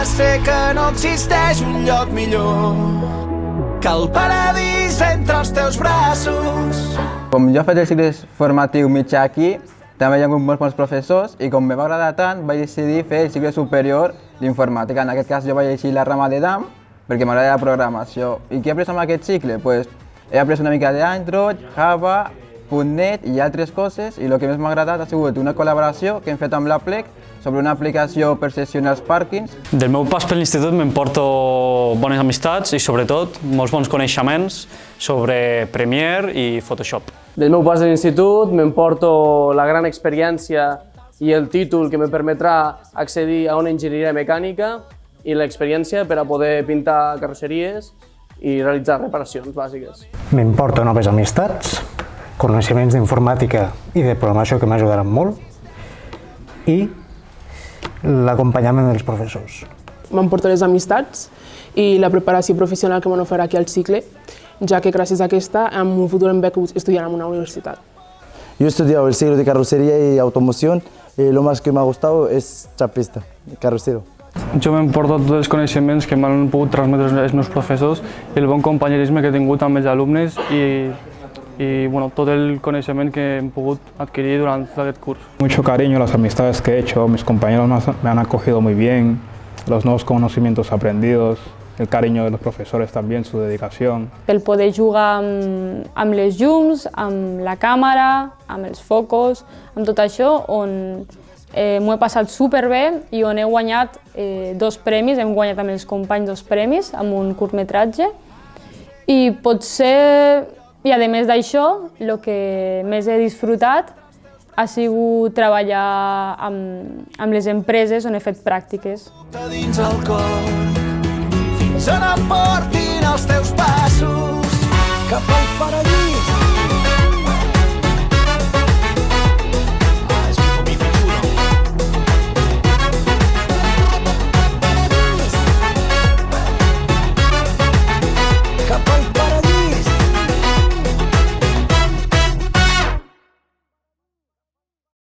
sé que no existeix un lloc millor que el paradís entre els teus braços. Com jo faig el cicle formatiu mitjà aquí, també hi ha hagut molts bons professors i com me va agradar tant vaig decidir fer el cicle superior d'informàtica. En aquest cas jo vaig llegir la rama de DAM perquè m'agrada la programació. I què he après amb aquest cicle? Pues, he après una mica d'Android, Java, .NET i altres coses i el que més m'ha agradat ha sigut una col·laboració que hem fet amb l'Aplec sobre una aplicació per gestionar els pàrquings. Del meu pas per l'institut m'emporto bones amistats i sobretot molts bons coneixements sobre Premiere i Photoshop. Del meu pas de l'institut m'emporto la gran experiència i el títol que me permetrà accedir a una enginyeria mecànica i l'experiència per a poder pintar carrosseries i realitzar reparacions bàsiques. M'emporto noves amistats, coneixements d'informàtica i de programació que m'ajudaran molt i l'acompanyament dels professors. M'emporto les amistats i la preparació professional que m'oferirà aquí al cicle, ja que gràcies a aquesta en un futur em veig estudiant en una universitat. Yo he estudiado el ciclo de carrocería y automoción y lo más que me ha gustado es chapista, carrocero. Jo m'emporto tots els coneixements que m'han pogut transmetre els meus professors i el bon companyerisme que he tingut amb els alumnes i tot el coneixement que hem pogut adquirir durant aquest curs. Mucho cariño las amistades que he hecho, mis compañeros me han acogido muy bien, los nuevos conocimientos aprendidos, el cariño de los profesores también, su dedicación. El poder jugar amb les llums, amb la càmera, amb els focus, amb tot això, on m'ho he passat superbé i on he guanyat 2 premis, hem guanyat amb els companys 2 premis amb un curtmetratge i potser, i a més d'això, el que més he disfrutat ha sigut treballar amb les empreses on he fet pràctiques. Dins el cor, fins on em portin els teus passos cap al paradís.